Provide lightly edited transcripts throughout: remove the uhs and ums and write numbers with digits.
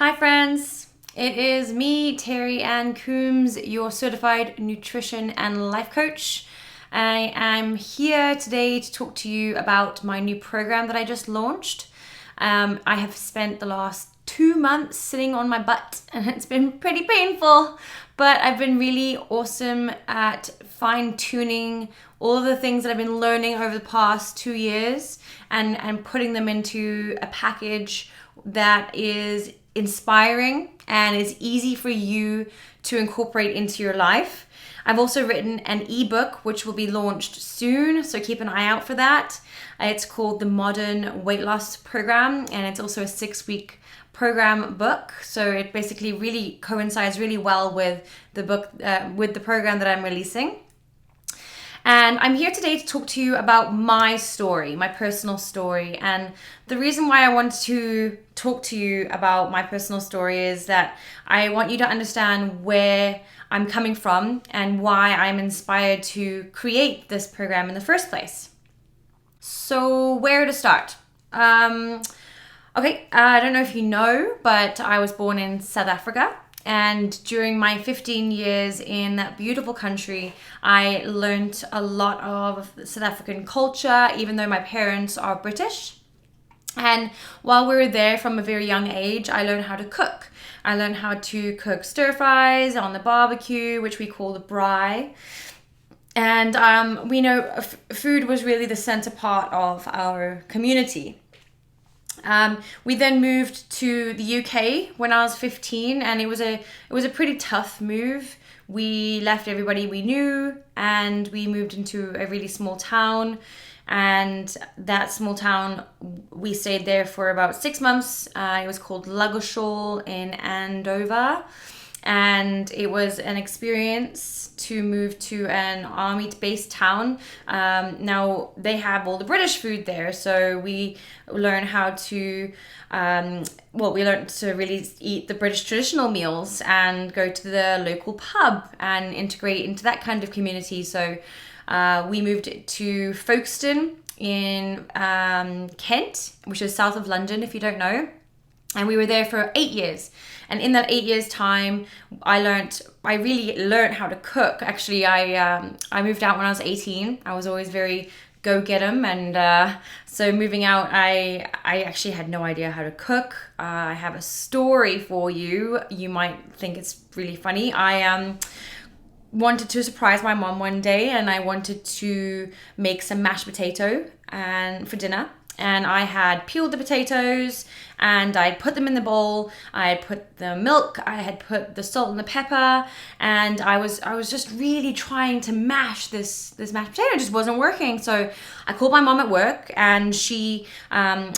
Hi friends, it is me, Teri-Ann, your certified nutrition and life coach. I am here today to talk to you about my new program that I just launched. I have spent the last 2 months sitting on my butt and it's been pretty painful, but I've been really awesome at fine-tuning all of the things that I've been learning over the past 2 years and putting them into a package that is inspiring and is easy for you to incorporate into your life. I've also written an ebook which will be launched soon, so keep an eye out for that. It's called the Modern Weight Loss Program, and it's also a 6-week program book. So it basically really coincides really well with the book, with the program that I'm releasing. And I'm here today to talk to you about my story, my personal story. And the reason why I want to talk to you about my personal story is that I want you to understand where I'm coming from and why I'm inspired to create this program in the first place. So where to start? Okay, I don't know if you know, but I was born in South Africa. And during my 15 years in that beautiful country, I learned a lot of South African culture, even though my parents are British. And while we were there from a very young age, I learned how to cook. I learned how to cook stir fries on the barbecue, which we call the braai. And we know food was really the center part of our community. We then moved to the UK when I was 15, and it was a pretty tough move. We left everybody we knew and we moved into a really small town, and that small town, we stayed there for about 6 months. It was called Lagoshool in Andover, and it was an experience to move to an army-based town. Now they have all the British food there, so we learned how to we learned to really eat the British traditional meals and go to the local pub and integrate into that kind of community. So we moved to Folkestone in Kent, which is south of London, if you don't know. And we were there for 8 years. And in that 8 years time, I really learned how to cook. Actually, I moved out when I was 18. I was always very go-get-em. And so moving out, I actually had no idea how to cook. I have a story for you. You might think it's really funny. I wanted to surprise my mom one day, and I wanted to make some mashed potato for dinner. And I had peeled the potatoes and I put them in the bowl. I had put the milk, I had put the salt and the pepper, and I was just really trying to mash this mashed potato. It just wasn't working. So I called my mom at work, and she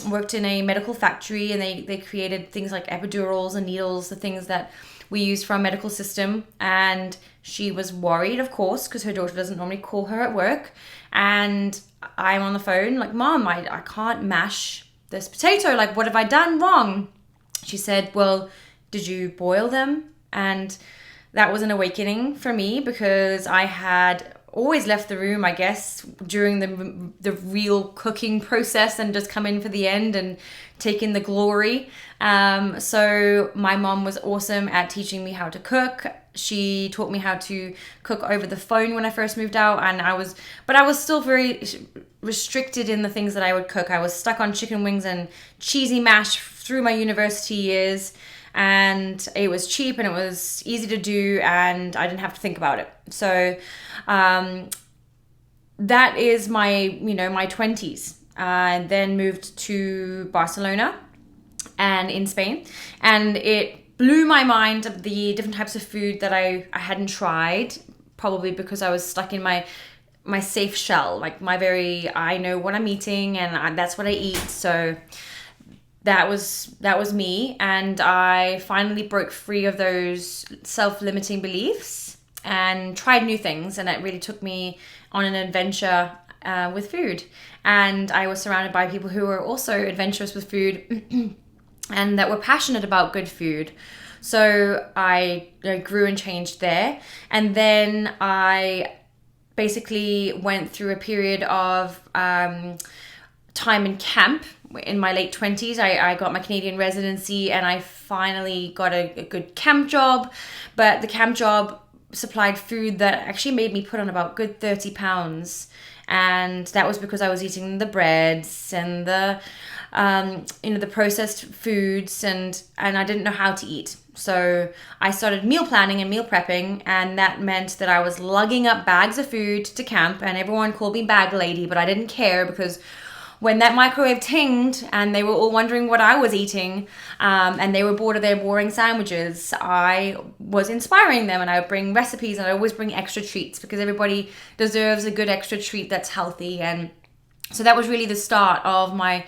worked in a medical factory, and they created things like epidurals and needles, the things that we use for our medical system. And she was worried, of course, because her daughter doesn't normally call her at work. And I'm on the phone like, Mom, I can't mash this potato. Like, what have I done wrong? She said, well, did you boil them? And that was an awakening for me, because I had always left the room, I guess, during the real cooking process and just come in for the end and take in the glory. So my mom was awesome at teaching me how to cook. She taught me how to cook over the phone when I first moved out, and I was still very restricted in the things that I would cook. I was stuck on chicken wings and cheesy mash through my university years, and it was cheap and it was easy to do, and I didn't have to think about it. So that is my 20s. I then moved to Barcelona and in Spain, and it blew my mind of the different types of food that I hadn't tried, probably because I was stuck in my safe shell, like I know what I'm eating and that's what I eat. So that was me, and I finally broke free of those self-limiting beliefs and tried new things, and it really took me on an adventure with food. And I was surrounded by people who were also adventurous with food and that were passionate about good food. So I grew and changed there. And then I basically went through a period of time in camp in my late 20s. I got my Canadian residency and I finally got a good camp job, but the camp job supplied food that actually made me put on about good 30 pounds. And that was because I was eating the breads and the the processed foods, and I didn't know how to eat. So I started meal planning and meal prepping, and that meant that I was lugging up bags of food to camp, and everyone called me bag lady, but I didn't care, because when that microwave tinged and they were all wondering what I was eating, and they were bored of their boring sandwiches, I was inspiring them, and I would bring recipes, and I always bring extra treats, because everybody deserves a good extra treat that's healthy. And so that was really the start of my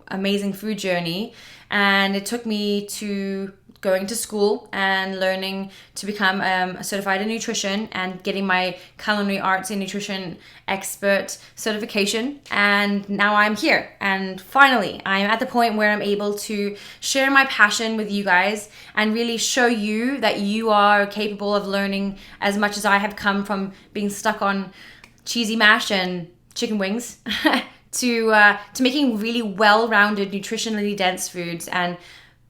amazing food journey. And it took me to going to school and learning to become certified in nutrition and getting my culinary arts and nutrition expert certification. And now I'm here. And finally, I'm at the point where I'm able to share my passion with you guys and really show you that you are capable of learning as much as I have come from being stuck on cheesy mash and chicken wings to making really well-rounded, nutritionally dense foods. And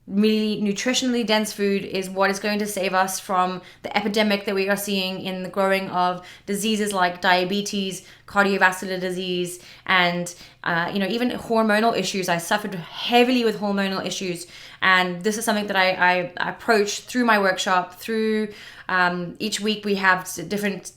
really nutritionally dense food is what is going to save us from the epidemic that we are seeing in the growing of diseases like diabetes, cardiovascular disease, and even hormonal issues. I suffered heavily with hormonal issues, and this is something that I approach through my workshop. Through each week we have different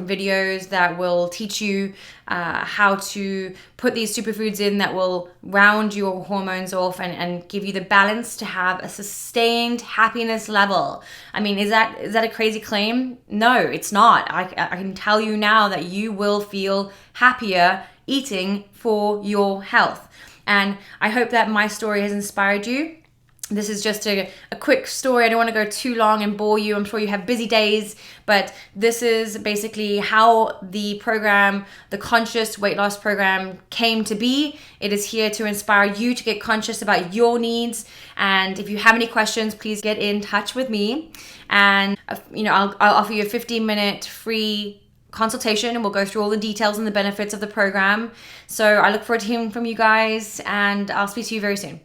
videos that will teach you how to put these superfoods in that will round your hormones off and give you the balance to have a sustained happiness level. I mean, is that a crazy claim? No, it's not. I can tell you now that you will feel happier eating for your health. And I hope that my story has inspired you. This is just a quick story. I don't want to go too long and bore you. I'm sure you have busy days, but this is basically how the program, the Conscious Weight Loss Program, came to be. It is here to inspire you to get conscious about your needs. And if you have any questions, please get in touch with me. And I'll offer you a 15-minute free consultation, and we'll go through all the details and the benefits of the program. So I look forward to hearing from you guys, and I'll speak to you very soon.